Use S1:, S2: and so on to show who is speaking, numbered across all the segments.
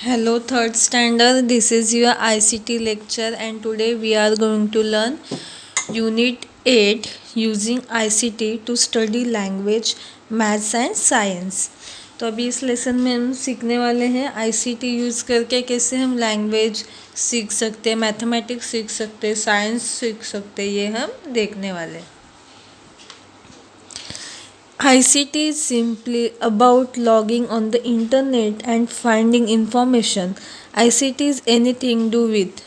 S1: Hello, third standard. This is your ICT lecture, and today we are going to learn Unit 8 using ICT to study language, maths and science. तो अभी इस lesson में हम सीखने वाले हैं ICT use करके कैसे हम लैंग्वेज सीख सकते हैं, मैथमेटिक्स सीख सकते हैं, साइंस सीख सकते हैं, ये हम देखने वाले हैं. ICT is simply about logging on the internet and finding information. ICT is anything do with.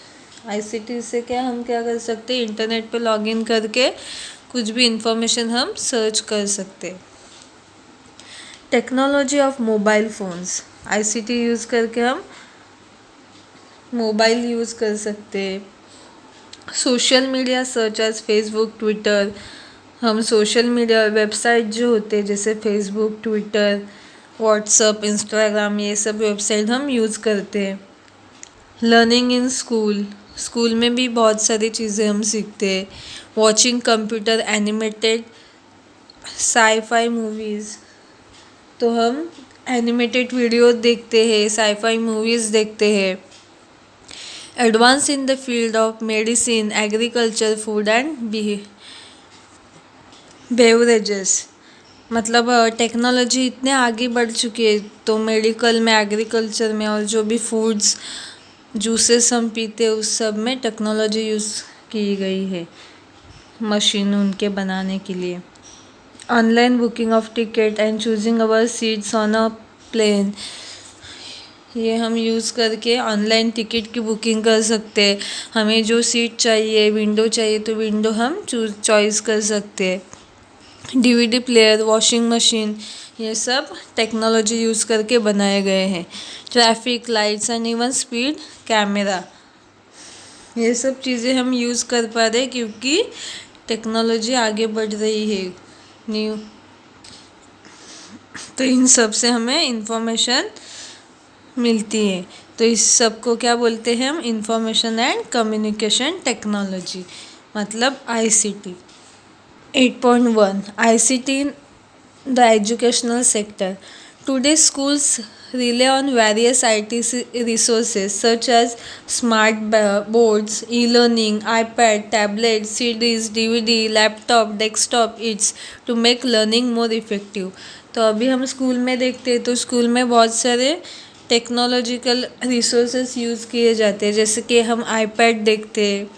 S1: ICT से हम क्या कर सकते हैं, इंटरनेट पे लॉगिन करके कुछ भी इंफॉर्मेशन हम सर्च कर सकते हैं. Technology of mobile phones. ICT use करके हम मोबाइल यूज़ कर सकते हैं. Social media search as Facebook, Twitter. हम सोशल मीडिया वेबसाइट जो होते हैं जैसे फेसबुक, ट्विटर, व्हाट्सअप, इंस्टाग्राम, ये सब वेबसाइट हम यूज़ करते हैं. Learning in school. स्कूल में भी बहुत सारी चीज़ें हम सीखते हैं. Watching computer animated sci-fi movies. तो हम एनिमेटेड वीडियो देखते हैं, साई-फाई मूवीज़ देखते हैं. Advance in the field of medicine, agriculture, food and beverages. मतलब टेक्नोलॉजी इतने आगे बढ़ चुकी है तो मेडिकल में, एग्रीकल्चर में और जो भी फूड्स, जूसेस हम पीते हैं उस सब में टेक्नोलॉजी यूज़ की गई है, मशीन उनके बनाने के लिए. Online booking of ticket and choosing our seats on a plane. ये हम यूज़ करके ऑनलाइन टिकट की बुकिंग कर सकते हैं. हमें जो सीट चाहिए, विंडो चाहिए तो विंडो हम चॉइस कर सकते हैं. DVD प्लेयर, वॉशिंग मशीन, ये सब टेक्नोलॉजी यूज़ करके बनाए गए हैं. Traffic lights and even speed camera, ये सब चीज़ें हम यूज़ कर पा रहे क्योंकि टेक्नोलॉजी आगे बढ़ रही है न्यू. तो इन सब से हमें इंफॉर्मेशन मिलती है. तो इस सब को क्या बोलते हैं हम, इंफॉर्मेशन एंड कम्युनिकेशन टेक्नोलॉजी, मतलब ICT. 8.1 ICT in the educational sector. Today schools rely on various IT resources such as smart boards, e-learning, iPad, tablets, CDs, DVD, laptop, desktop aids to make learning more effective. तो अभी हम school में देखते हैं तो school में बहुत सारे टेक्नोलॉजिकल रिसोर्सेस यूज़ किए जाते हैं. जैसे कि हम iPad देखते हैं.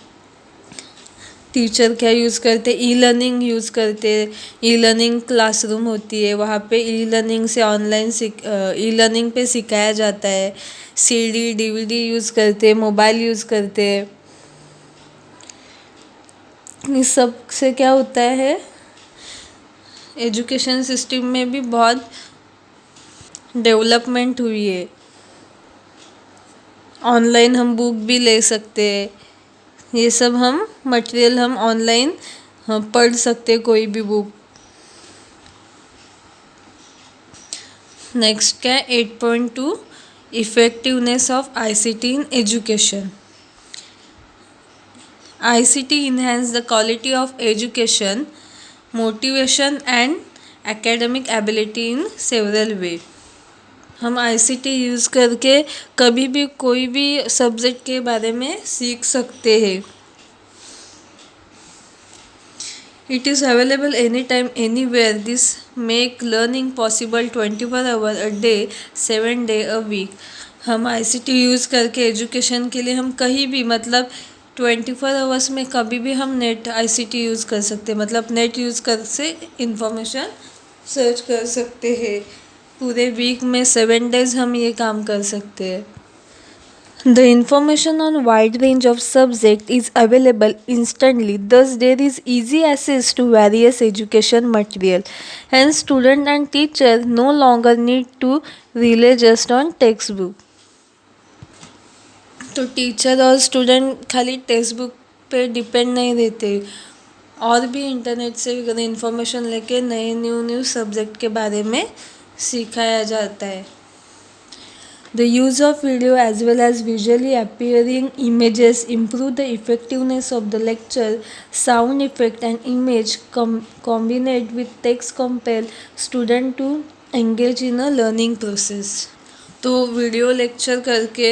S1: टीचर क्या यूज़ करते, ई लर्निंग यूज़ करते. ई लर्निंग क्लासरूम होती है, वहाँ पे ई लर्निंग से ऑनलाइन ई लर्निंग पे सिखाया जाता है. CD DVD यूज़ करते, मोबाइल यूज़ करते. इस सब से क्या होता है, एजुकेशन सिस्टम में भी बहुत डेवलपमेंट हुई है. ऑनलाइन हम बुक भी ले सकते हैं. ये सब हम मटेरियल हम ऑनलाइन पढ़ सकते कोई भी बुक. नेक्स्ट क्या है, 8.2 effectiveness of ICT in education. ICT enhance the quality of education, motivation and academic ability in several way. हम ICT यूज़ करके कभी भी कोई भी सब्जेक्ट के बारे में सीख सकते हैं. It is available anytime, anywhere. This make learning possible 24 hours a day, 7 days a week. हम ICT यूज़ करके एजुकेशन के लिए हम कहीं भी, मतलब 24 आवर्स में कभी भी हम नेट ICT यूज़ कर सकते हैं. मतलब नेट यूज़ कर से इंफॉर्मेशन सर्च कर सकते हैं. पूरे वीक में 7 डेज हम ये काम कर सकते हैं. The information on wide range of subject is available instantly. Thus, there is easy access to various education material. Hence, student and teacher no longer need to rely just on textbook. तो teacher और student खाली text book पे depend नहीं रहते, और भी internet से information लेके नए न्यू सब्जेक्ट के बारे में सिखाया जाता है. The use of video as well as visually appearing images improve the effectiveness of the lecture. Sound effect and image combined with text compel student to engage in a learning process. तो video lecture करके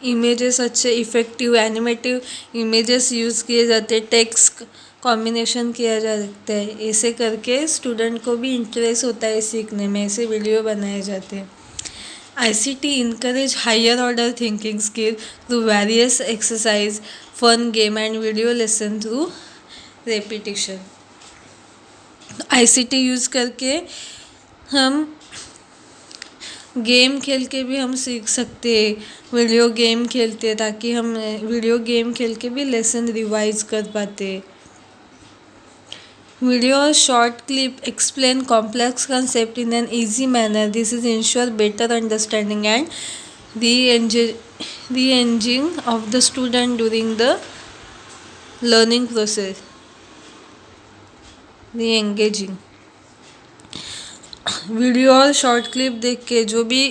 S1: images अच्छे effective एनिमेटिव images use किए जाते हैं, text combination किया जा सकता है। ऐसे करके स्टूडेंट को भी इंटरेस्ट होता है सीखने में, ऐसे वीडियो बनाए जाते हैं। ICT encourage higher order thinking skill through various exercise, fun game and video lesson through repetition। ICT use करके हम गेम खेल के भी हम सीख सकते हैं, वीडियो गेम खेलते हैं ताकि हम वीडियो गेम खेल के भी लेसन रिवाइज कर पाते। Video or short clip explain complex concept in an easy manner. This is ensure better understanding and re-engaging of the student during the learning process. Re-engaging video और short clip देख के जो भी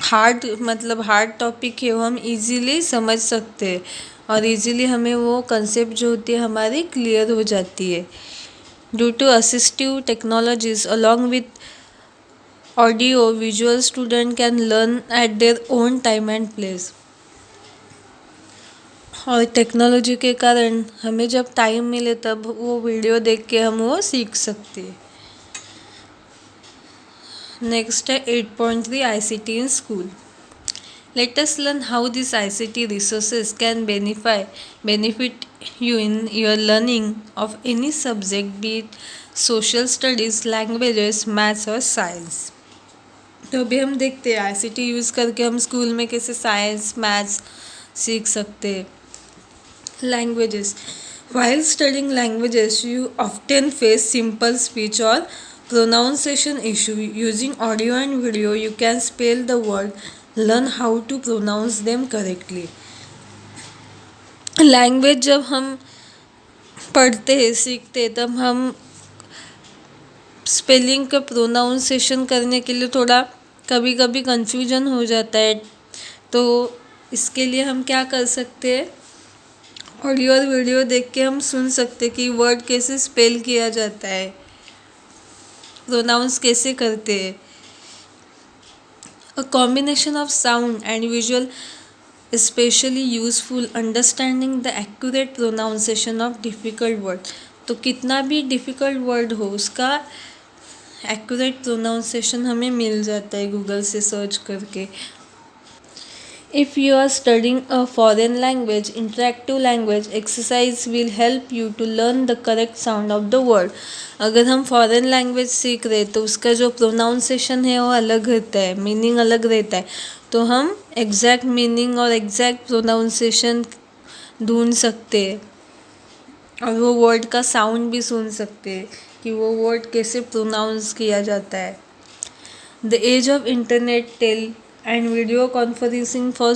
S1: hard topic है वो हम easily समझ सकते हैं और इजीली हमें वो कंसेप्ट जो होती है हमारी क्लियर हो जाती है। Due to assistive technologies along with audio visual student can learn at their own time and place. और टेक्नोलॉजी के कारण हमें जब टाइम मिले तब वो वीडियो देख के हम वो सीख सकते हैं। नेक्स्ट है 8.3 ICT in school. Let us learn how these ICT resources can benefit you in your learning of any subject, be it social studies, languages, maths or science. तो अभी हम देखते हैं ICT यूज़ करके हम स्कूल में कैसे साइंस मैथ्स सीख सकते हैं। Languages. While studying languages, you often face simple speech or pronunciation issue. Using audio and video, you can spell the word, learn how to pronounce them correctly. Language जब हम पढ़ते हैं सीखते हैं तब हम स्पेलिंग का प्रोनाउंसिएशन करने के लिए थोड़ा कभी कभी कंफ्यूजन हो जाता है, तो इसके लिए हम क्या कर सकते हैं, ऑडियो और वीडियो देख के हम सुन सकते कि वर्ड कैसे स्पेल किया जाता है, प्रोनाउंस कैसे करते हैं। A combination of sound and visual specially useful understanding the accurate pronunciation of difficult word. तो कितना भी डिफ़िकल्ट वर्ड हो उसका एक्यूरेट प्रोनाउंसिएशन हमें मिल जाता है गूगल से सर्च करके। If you are studying a foreign language, interactive language exercise will help you to learn the correct sound of the word. अगर हम फॉरेन लैंग्वेज सीख रहे तो उसका जो प्रोनाउंसिएशन है वो अलग रहता है, मीनिंग अलग रहता है, तो हम एग्जैक्ट मीनिंग और एग्जैक्ट प्रोनाउंसिएशन ढूंढ सकते हैं और वो वर्ड का साउंड भी सुन सकते हैं कि वो वर्ड कैसे प्रोनाउंस किया जाता है। The age of internet, and video conferencing for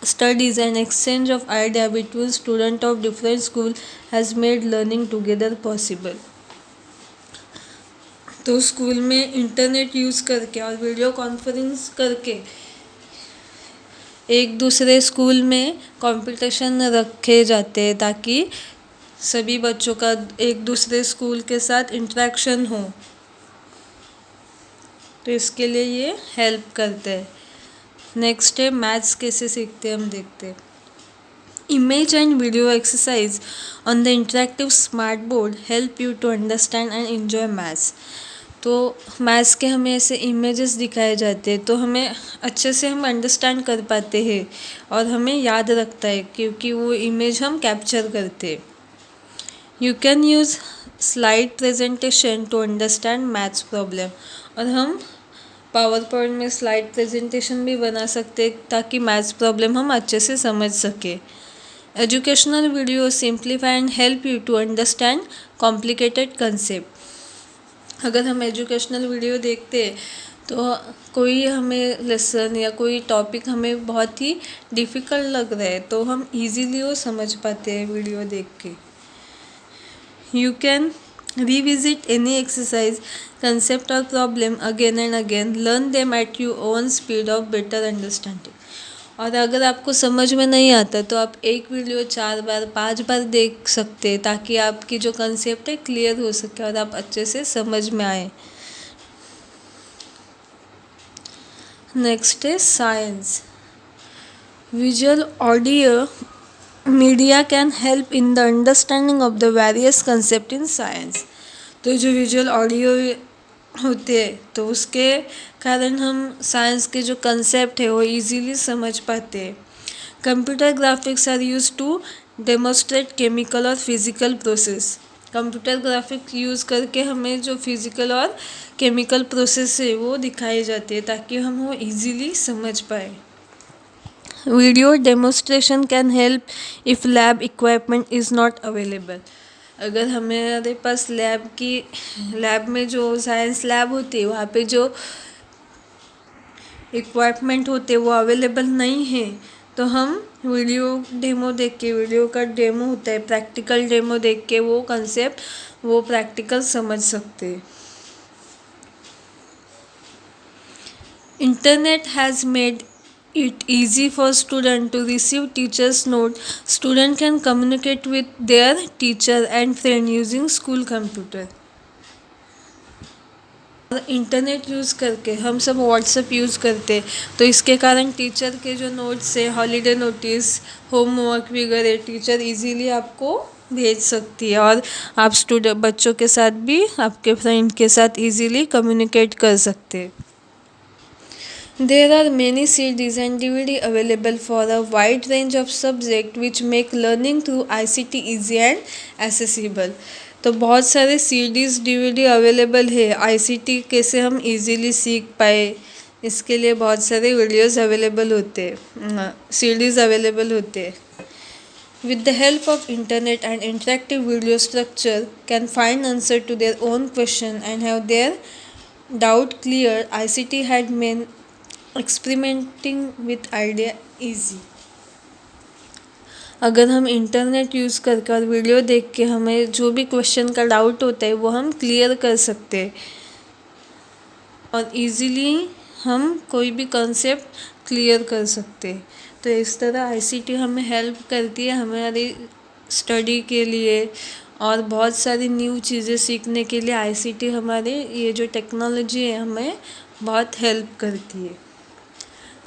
S1: studies and exchange of idea between students of different school has made learning together possible. तो स्कूल में इंटरनेट यूज़ करके और वीडियो कॉन्फ्रेंस करके एक दूसरे स्कूल में कंपटीशन रखे जाते हैं ताकि सभी बच्चों का एक दूसरे स्कूल के साथ इंटरेक्शन हो, तो इसके लिए ये हेल्प करते हैं। नेक्स्ट है मैथ्स कैसे सीखते हैं हम देखते हैं। Image and video exercise on the interactive smart board help you to understand and enjoy maths. तो मैथ्स के हमें ऐसे इमेजेस दिखाए जाते हैं तो हमें अच्छे से हम अंडरस्टैंड कर पाते हैं और हमें याद रखता है क्योंकि वो इमेज हम कैप्चर करते हैं। You can use slide presentation to understand maths problem. और हम पावर पॉइंट में स्लाइड प्रेजेंटेशन भी बना सकते ताकि मैथ्स प्रॉब्लम हम अच्छे से समझ सके। Educational video simplify and help you to understand complicated concept. अगर हम एजुकेशनल वीडियो देखते हैं तो कोई हमें लेसन या कोई टॉपिक हमें बहुत ही डिफ़िकल्ट लग रहा है तो हम इजीली वो समझ पाते हैं वीडियो देख के। You can revisit any exercise, concept or problem again and again. Learn them at your own speed of better understanding. और अगर आपको समझ में नहीं आता तो आप एक वीडियो 4 बार 5 बार देख सकते हैं ताकि आपकी जो कंसेप्ट है क्लियर हो सके और आप अच्छे से समझ में आए। नेक्स्ट है science. Visual audio media can help in the understanding of the various concept in science. तो जो विजुअल ऑडियो होते हैं तो उसके कारण हम साइंस के जो कंसेप्ट है वो इजीली समझ पाते हैं. Computer graphics are use to demonstrate chemical और physical process. Computer graphics use करके हमें जो फिजिकल और केमिकल प्रोसेस है वो दिखाई जाती है ताकि हम वो इजीली समझ पाए. Video demonstration can help if lab equipment is not available. अगर हमारे पास लैब में जो साइंस लैब होती है वहाँ पे जो इक्विपमेंट होते वो अवेलेबल नहीं है तो हम वीडियो का डेमो होता है प्रैक्टिकल डेमो देख के वो कंसेप्ट वो प्रैक्टिकल समझ सकते हैं. Internet has made it easy for student to receive teachers note. Student can communicate with their teacher and friend using school computer. Internet use करके हम सब व्हाट्सएप यूज़ करते तो इसके कारण टीचर के जो नोट्स है हॉलीडे नोटिस होमवर्क वगैरह टीचर इजीली आपको भेज सकती है और आप स्टूडेंट बच्चों के साथ भी आपके फ्रेंड के साथ इजीली कम्युनिकेट कर सकते हैं. There are many CDs and DVD available for a wide range of subjects which make learning through ICT easy and accessible. तो बहुत सारे CDs DVD अवेलेबल है ICT कैसे हम इजीली सीख पाए इसके लिए बहुत सारे वीडियोस अवेलेबल होते हैं CDs अवेलेबल होते हैं. With the help of internet and interactive video structure can find answer to their own question and have their doubt clear. ICT had made experimenting with idea easy. अगर हम internet use करके और video देख के हमें जो भी question का डाउट होता है वो हम क्लियर कर सकते हैं और इजीली हम कोई भी कॉन्सेप्ट क्लियर कर सकते हैं. तो इस तरह आईसीटी हमें हेल्प करती है हमारी स्टडी के लिए और बहुत सारी न्यू चीज़ें सीखने के लिए आईसीटी हमारे ये जो टेक्नोलॉजी है हमें बहुत हेल्प करती है.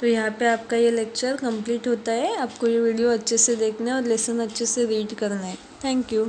S1: तो यहाँ पे आपका ये लेक्चर कंप्लीट होता है. आपको ये वीडियो अच्छे से देखना है और लेसन अच्छे से रीड करना है. Thank you.